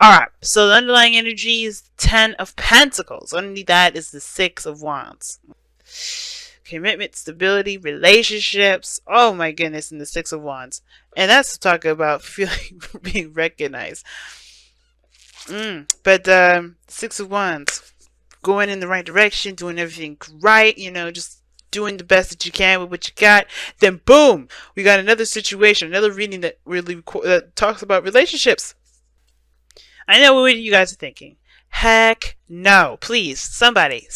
Alright, so the underlying energy is 10 of Pentacles. Underneath that is the 6 of Wands. Commitment, stability, relationships. Oh my goodness, and the 6 of Wands. And that's talking about feeling being recognized. But 6 of Wands, going in the right direction, doing everything right, you know, just doing the best that you can with what you got. Then boom, we got another situation, another reading that really talks about relationships. I know what you guys are thinking. Heck no. Please, somebody,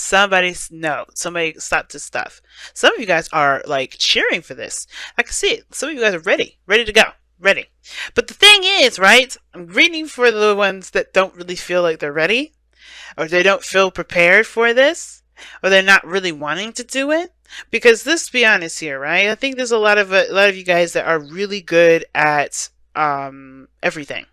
no. Somebody stop this stuff. Some of you guys are like cheering for this. I can see it. Some of you guys are ready to go. Ready. But the thing is, right, I'm reading for the ones that don't really feel like they're ready, or they don't feel prepared for this, or they're not really wanting to do it. Because let's be honest here, right? I think there's a lot of you guys that are really good at everything.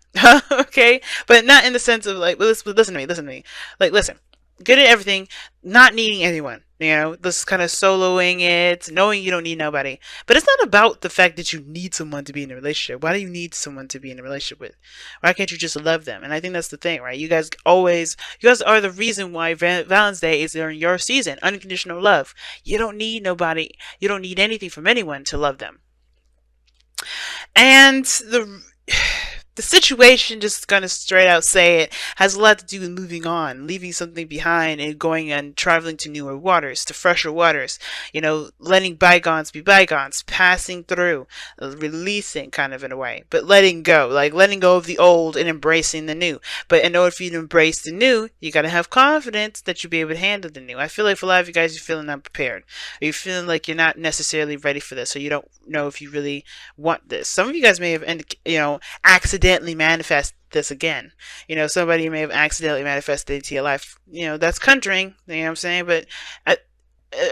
Okay, but not in the sense of like, listen to me, like, listen, good at everything, not needing anyone, you know, this kind of soloing it, knowing you don't need nobody. But it's not about the fact that you need someone to be in a relationship. Why do you need someone to be in a relationship with? Why can't you just love them? And I think that's the thing, right? You guys are the reason why Valentine's Day is during your season. Unconditional love. You don't need nobody, you don't need anything from anyone to love them. And the situation, just gonna straight out say it, has a lot to do with moving on, leaving something behind, and going and traveling to newer waters, to fresher waters. You know, letting bygones be bygones, passing through, releasing kind of in a way, but letting go, like letting go of the old and embracing the new. But in order for you to embrace the new, you gotta have confidence that you'll be able to handle the new. I feel like for a lot of you guys, you're feeling unprepared. Or you're feeling like you're not necessarily ready for this, or you don't know if you really want this. Some of you guys may have, you know, accidentally manifest this again. You know, somebody may have accidentally manifested into your life. You know, that's conjuring, you know what I'm saying? But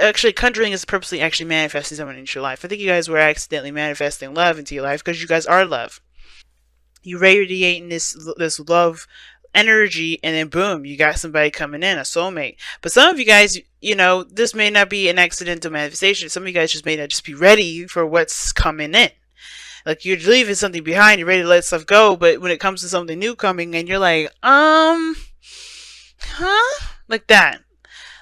actually, conjuring is purposely actually manifesting someone into your life. I think you guys were accidentally manifesting love into your life because you guys are love. You radiating this love energy, and then boom, you got somebody coming in, a soulmate. But some of you guys, you know, this may not be an accidental manifestation. Some of you guys just may not just be ready for what's coming in. Like, you're leaving something behind, you're ready to let stuff go, but when it comes to something new coming in, you're like, like that.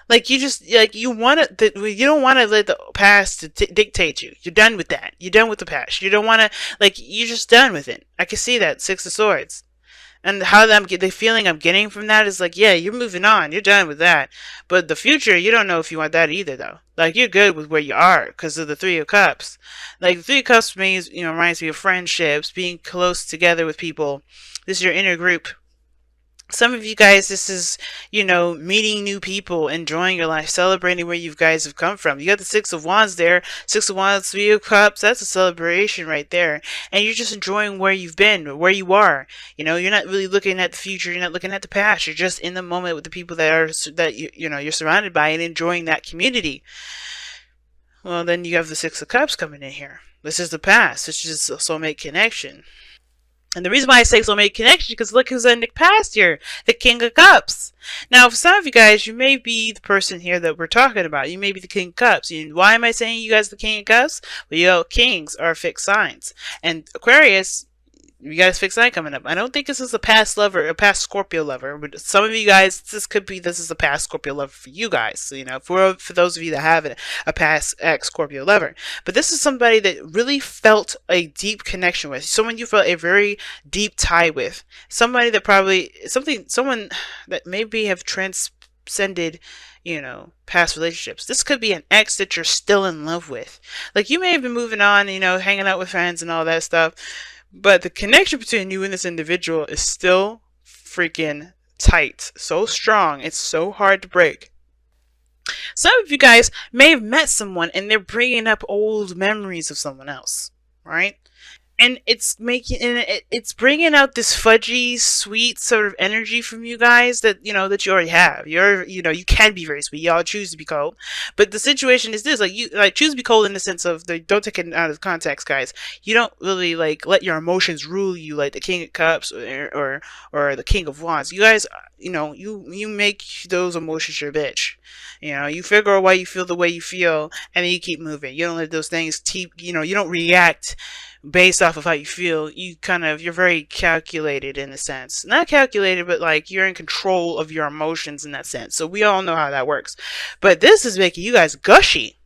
Like, you just, like, you don't want to let the past dictate you. You're done with that. You're done with the past. You don't want to, like, you're just done with it. I can see that, 6 of Swords. And how the feeling I'm getting from that is like, yeah, you're moving on. You're done with that. But the future, you don't know if you want that either, though. Like, you're good with where you are because of the 3 of Cups. Like, the 3 of Cups means, you know, reminds me of friendships, being close together with people. This is your inner group. Some of you guys, this is, you know, meeting new people, enjoying your life, celebrating where you guys have come from. You got the 6 of Wands there. 6 of Wands, 3 of Cups. That's a celebration right there. And you're just enjoying where you've been, where you are. You know, you're not really looking at the future. You're not looking at the past. You're just in the moment with the people you know, you're surrounded by and enjoying that community. Well, then you have the 6 of Cups coming in here. This is the past. This is a soulmate connection. And the reason why I say soulmate connection, because look who's in the past here, the King of Cups. Now, for some of you guys, you may be the person here that we're talking about. You may be the King of Cups. Why am I saying you guys are the King of Cups? Well, you know, kings are fixed signs. And Aquarius, you guys fixed sign coming up. I don't think this is a past lover, a past Scorpio lover. But some of you guys, this is a past Scorpio lover for you guys. So, you know, for those of you that have a past ex-Scorpio lover. But this is somebody that really felt a deep connection with. Someone you felt a very deep tie with. Somebody that someone that maybe have transcended, you know, past relationships. This could be an ex that you're still in love with. Like, you may have been moving on, you know, hanging out with friends and all that stuff. But the connection between you and this individual is still freaking tight. So strong. It's so hard to break. Some of you guys may have met someone and they're bringing up old memories of someone else, right? And it's bringing out this fudgy, sweet sort of energy from you guys that, you know, that you already have. You know, you can be very sweet. Y'all choose to be cold. But the situation is this, like, you choose to be cold in the sense of, don't take it out of context, guys. You don't really, like, let your emotions rule you like the King of Cups or the King of Wands. You guys, you know, you make those emotions your bitch. You know, you figure out why you feel the way you feel, and then you keep moving. You don't let those things you know, you don't react based off of how you feel. You're very calculated in a sense. Not calculated, but like you're in control of your emotions in that sense. So we all know how that works. But this is making you guys gushy.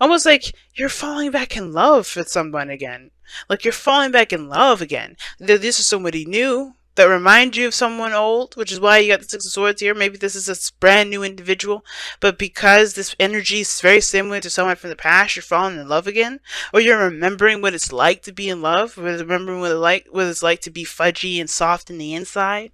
Almost like you're falling back in love with someone again. Like you're falling back in love again. This is somebody new that reminds you of someone old, which is why you got the Six of Swords here. Maybe this is a brand new individual, but because this energy is very similar to someone from the past, you're falling in love again, or you're remembering what it's like to be in love, or remembering what it's like to be fudgy and soft in the inside,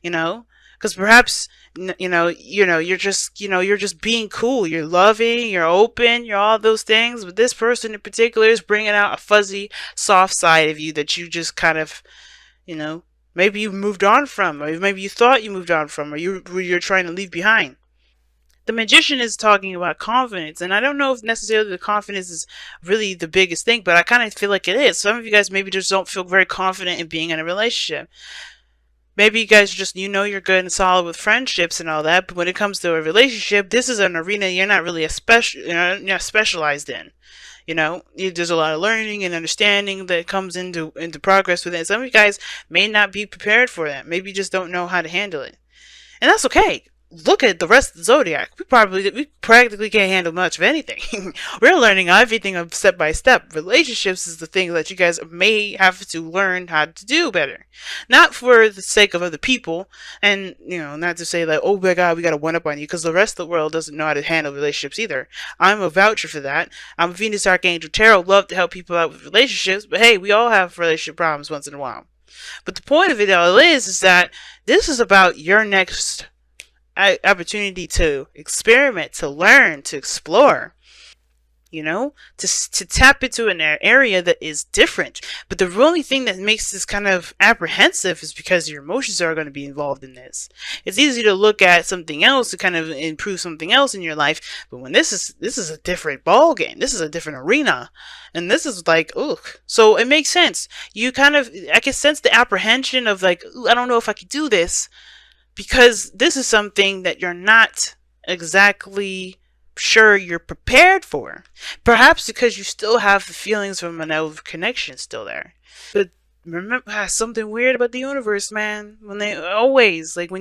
you know, because perhaps you're just being cool, you're loving, you're open, you're all those things, but this person in particular is bringing out a fuzzy soft side of you that you just kind of, you know, maybe you moved on from, or maybe you thought you moved on from, or you're trying to leave behind. The Magician is talking about confidence, and I don't know if necessarily the confidence is really the biggest thing, but I kind of feel like it is. Some of you guys maybe just don't feel very confident in being in a relationship. Maybe you guys just, you're good and solid with friendships and all that, but when it comes to a relationship, this is an arena you're not really you're not specialized in. There's a lot of learning and understanding that comes into progress with it. Some of you guys may not be prepared for that. Maybe you just don't know how to handle it. And that's okay. Look at the rest of the zodiac. We practically can't handle much of anything. We're learning everything step by step. Relationships is the thing that you guys may have to learn how to do better. Not for the sake of other people, and not to say like, oh my god, we got to one up on you, because the rest of the world doesn't know how to handle relationships either. I'm a voucher for that. I'm Venus Archangel Tarot. Love to help people out with relationships, but hey, we all have relationship problems once in a while. But the point of it all is that this is about your next opportunity to experiment, to learn, to explore, to tap into an area that is different. But the only thing that makes this kind of apprehensive is because your emotions are going to be involved in this. It's easy to look at something else to kind of improve something else in your life, but when this is a different ball game, this is a different arena, and this is like, ugh. So it makes sense. I can sense the apprehension of like, I don't know if I could do this, because this is something that you're not exactly sure you're prepared for. Perhaps because you still have the feelings from an old connection still there. But remember, something weird about the universe, man. When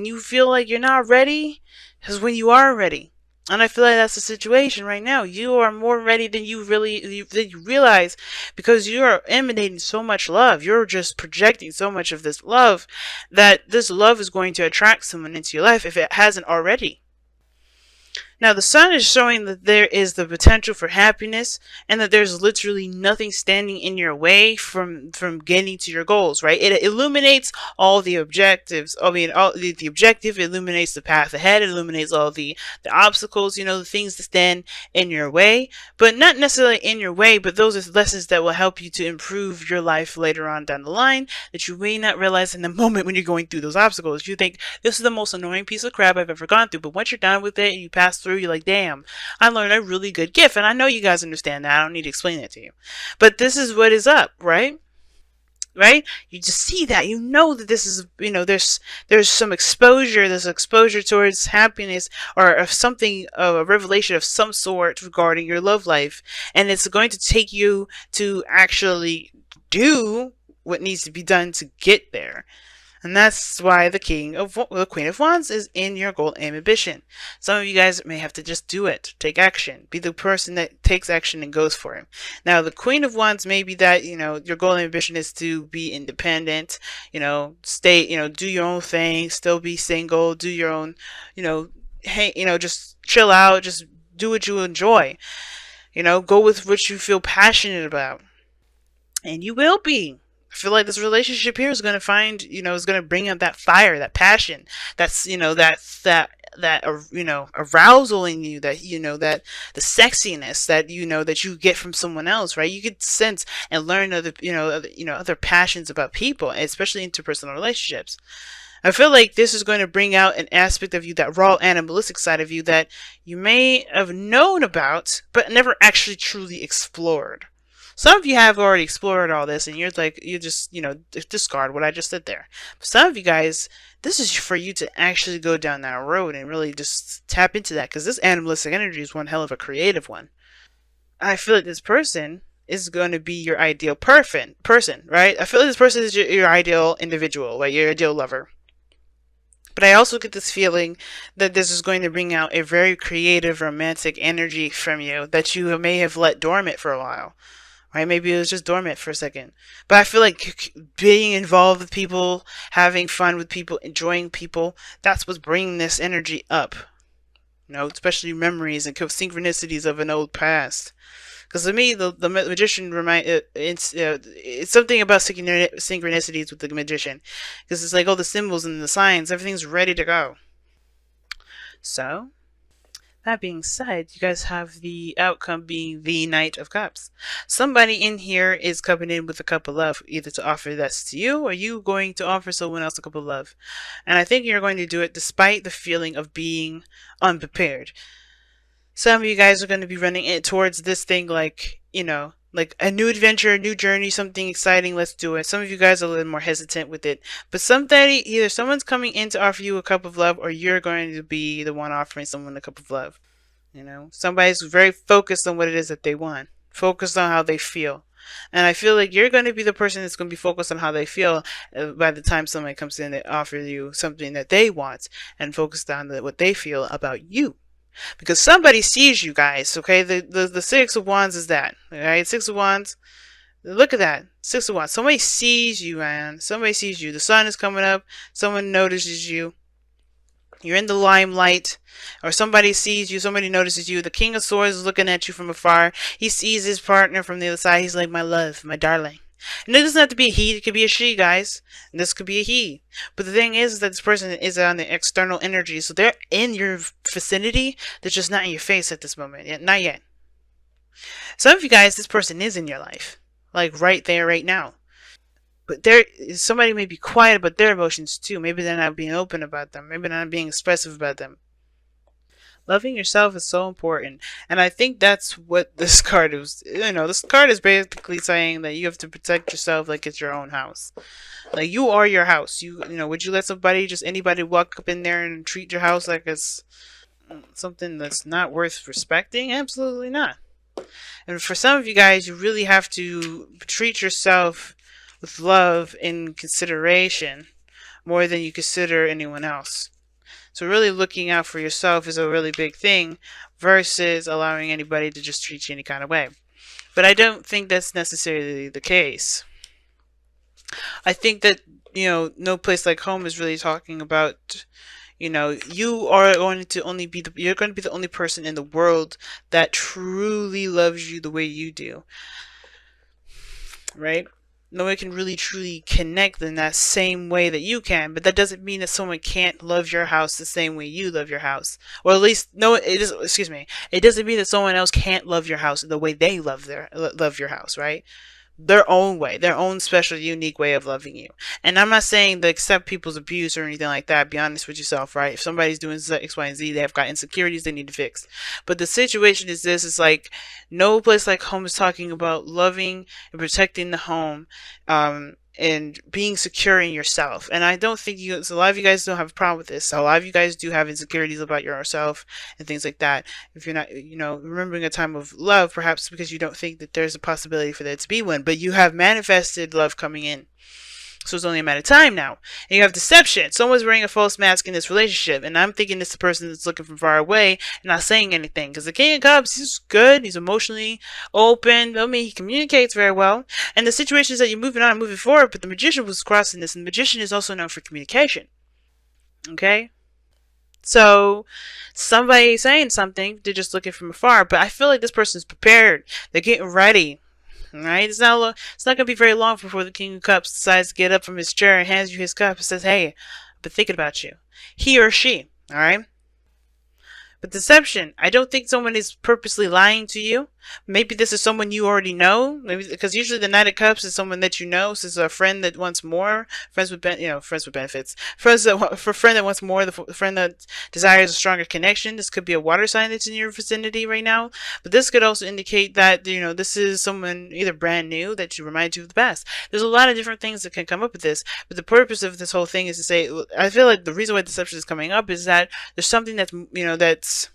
you feel like you're not ready, is when you are ready. And I feel like that's the situation right now. You are more ready than you realize, because you are emanating so much love. You're just projecting so much of this love, that this love is going to attract someone into your life if it hasn't already. Now, the sun is showing that there is the potential for happiness, and that there's literally nothing standing in your way from getting to your goals, right? It illuminates all the objectives. The objective illuminates the path ahead. It illuminates all the obstacles, the things that stand in your way, but not necessarily in your way, but those are lessons that will help you to improve your life later on down the line, that you may not realize in the moment when you're going through those obstacles. You think, this is the most annoying piece of crap I've ever gone through, but once you're done with it and you pass through, you're like, damn, I learned a really good gift. And I know you guys understand that. I don't need to explain that to you. But this is what is up, right? Right? You just see that. You know that this is, there's some exposure. There's exposure towards happiness, or of something, a revelation of some sort regarding your love life. And it's going to take you to actually do what needs to be done to get there. And that's why the Queen of Wands is in your goal and ambition. Some of you guys may have to just do it. Take action. Be the person that takes action and goes for it. Now, the Queen of Wands may be that, your goal and ambition is to be independent, stay, do your own thing, still be single, do your own, just chill out, just do what you enjoy. Go with what you feel passionate about. And you will be. I feel like this relationship here is going to find, is going to bring up that fire, that passion, that's, that arousal in you, that the sexiness that, that you get from someone else, right? You could sense and learn other passions about people, especially interpersonal relationships. I feel like this is going to bring out an aspect of you, that raw animalistic side of you that you may have known about, but never actually truly explored. Some of you have already explored all this, and you just, discard what I just said there. But some of you guys, this is for you to actually go down that road and really just tap into that, because this animalistic energy is one hell of a creative one. I feel like this person is going to be your ideal person, right? I feel like this person is your ideal individual, like your ideal lover. But I also get this feeling that this is going to bring out a very creative, romantic energy from you that you may have let dormant for a while. Right? Maybe it was just dormant for a second. But I feel like being involved with people, having fun with people, enjoying people, that's what's bringing this energy up. You know, especially memories and synchronicities of an old past. Because to me, the magician it's something about synchronicities with the magician, because it's like all the symbols and the signs, everything's ready to go. So that being said, you guys have the outcome being the Knight of Cups. Somebody in here is coming in with a cup of love, either to offer this to you, or you going to offer someone else a cup of love. And I think you're going to do it despite the feeling of being unprepared. Some of you guys are going to be running it towards this thing like, you know, like a new adventure, a new journey, something exciting, let's do it. Some of you guys are a little more hesitant with it. But either someone's coming in to offer you a cup of love, or you're going to be the one offering someone a cup of love. You know, somebody's very focused on what it is that they want, focused on how they feel. And I feel like you're going to be the person that's going to be focused on how they feel by the time somebody comes in to offer you something that they want, and focused on what they feel about you. Because somebody sees you guys, okay? The Six of Wands is that, alright? Six of Wands, look at that. Six of Wands. Somebody sees you, man. Somebody sees you. The sun is coming up. Someone notices you. You're in the limelight. Or somebody sees you. Somebody notices you. The King of Swords is looking at you from afar. He sees his partner from the other side. He's like, my love, my darling. And it doesn't have to be a he, it could be a she, guys. And this could be a he. But the thing is that this person is on the external energy, so they're in your vicinity, they're just not in your face at this moment. Not yet. Some of you guys, this person is in your life. Like right there, right now. But somebody may be quiet about their emotions too. Maybe they're not being open about them. Maybe they're not being expressive about them. Loving yourself is so important. And I think that's what this card is. You know, this card is basically saying that you have to protect yourself like it's your own house. Like, you are your house. You know, would you let anybody walk up in there and treat your house like it's something that's not worth respecting? Absolutely not. And for some of you guys, you really have to treat yourself with love and consideration more than you consider anyone else. So really looking out for yourself is a really big thing versus allowing anybody to just treat you any kind of way. But I don't think that's necessarily the case. I think that, you know, No Place Like Home is really talking about, you know, you are going to only be you're going to be the only person in the world that truly loves you the way you do. Right? No one can really truly connect in that same way that you can, but that doesn't mean that someone can't love your house the same way you love your house. Or at least, no, it is, excuse me, it doesn't mean that someone else can't love your house the way they love your house, right? Their own way, their own special, unique way of loving you. And I'm not saying to accept people's abuse or anything like that. Be honest with yourself, right? If somebody's doing X, Y, and Z, they have got insecurities they need to fix. But the situation is this: is like No Place Like Home is talking about loving and protecting the home, and being secure in yourself. And I don't think so a lot of you guys don't have a problem with this. So a lot of you guys do have insecurities about yourself and things like that. If you're not, you know, remembering a time of love, perhaps because you don't think that there's a possibility for there to be one, but you have manifested love coming in. So it's only a matter of time now. And you have deception. Someone's wearing a false mask in this relationship. And I'm thinking it's the person that's looking from far away and not saying anything. Because the King of Cups, he's good. He's emotionally open. I mean, he communicates very well. And the situation is that you're moving on and moving forward. But the Magician was crossing this. And the Magician is also known for communication. Okay? So somebody saying something, they're just looking from afar. But I feel like this person's prepared. They're getting ready. Right? It's not going to be very long before the King of Cups decides to get up from his chair and hands you his cup and says, hey, I've been thinking about you. He or she. Alright? But deception, I don't think someone is purposely lying to you. Maybe this is someone you already know. Maybe because usually the Knight of Cups is someone that you know. So it's a friend that wants more. Friends with benefits. Friend that wants more. The friend that desires a stronger connection. This could be a water sign that's in your vicinity right now. But this could also indicate that, you know, this is someone either brand new that you remind you of the past. There's a lot of different things that can come up with this. But the purpose of this whole thing is to say, I feel like the reason why deception is coming up is that there's something that's, you know, there's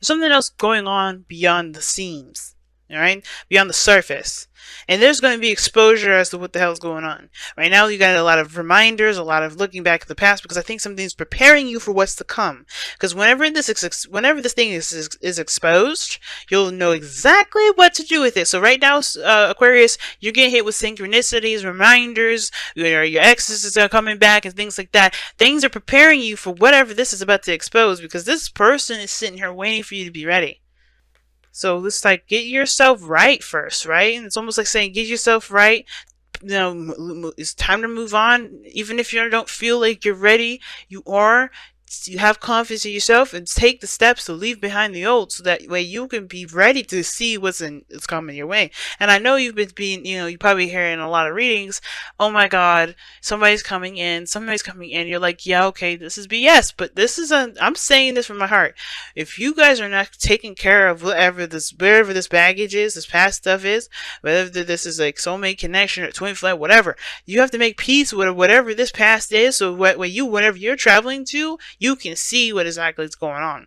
something else going on beyond the scenes. all right, beyond the surface. And there's going to be exposure as to what the hell's going on. Right now, you got a lot of reminders, a lot of looking back at the past, because I think something's preparing you for what's to come. Because whenever this thing is exposed, you'll know exactly what to do with it. So right now, Aquarius, you're getting hit with synchronicities, reminders, your exes are coming back, and things like that. Things are preparing you for whatever this is about to expose, because this person is sitting here waiting for you to be ready. So it's like, get yourself right first, right? And it's almost like saying, get yourself right. You know, it's time to move on. Even if you don't feel like you're ready, you are. You have confidence in yourself and take the steps to leave behind the old, so that way you can be ready to see what's coming your way. And I know you've been being, you probably hearing a lot of readings. Oh my God, somebody's coming in. You're like, yeah, okay, this is BS, but I'm saying this from my heart. If you guys are not taking care of wherever this baggage is, this past stuff is, whether this is like soulmate connection or twin flame, whatever, you have to make peace with whatever this past is, so whenever you're traveling to, you can see what exactly is going on.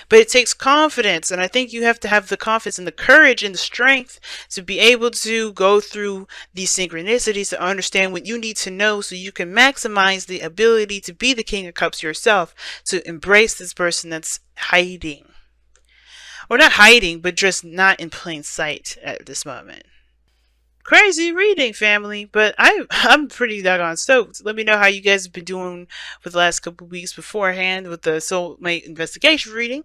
But it takes confidence, and I think you have to have the confidence and the courage and the strength to be able to go through these synchronicities, to understand what you need to know, so you can maximize the ability to be the King of Cups yourself, to embrace this person that's hiding. Or not hiding, but just not in plain sight at this moment. Crazy reading, family, but I'm pretty doggone stoked. Let me know how you guys have been doing for the last couple weeks beforehand with the soulmate investigation reading.